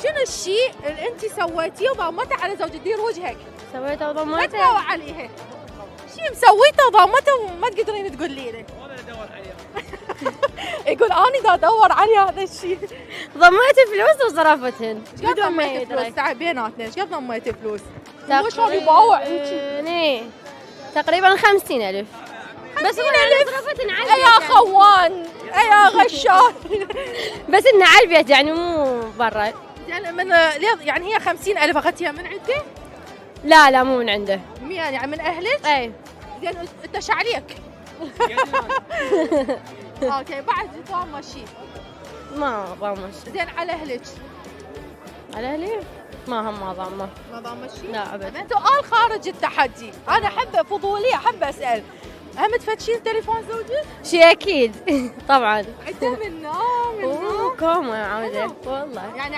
شنو الشيء اللي انت سويتيه وضمته على زوجك؟ دير وجهك. سويته لا وضميته. تباوع عليها. شيء مسويته وضمته وما تقدرين تقولي له. يقول اني دا ادور على هذا الشيء. ضميت فلوس وصرفتهن. قد ضميتي فلوس؟ تعال بيناتنا ايش قد ضميتي فلوس؟ تقريباً- شلون يباوع هيك؟ إيه. تقريبا 50,000. بس 50,000 صرفتهن على يا البيت خوان يا غشاش. بس انه على البيت يعني مو برا. يعني من يعني هي 50,000 اخذتيها من عنده؟ لا مو من عنده. يعني من اهلك؟ اي زين انت شعليك. اوكي بعد ضامه شيء. ما ضامش. زين على اهلك؟ على اهلي ما ضامه. ما ضامه شيء؟ لا ابد. طيب سؤال خارج التحدي، انا احب فضوليه احب اسال. هم تفتشين تليفون زوجك؟ شيء اكيد طبعا. عده من كوما عوده والله. يعني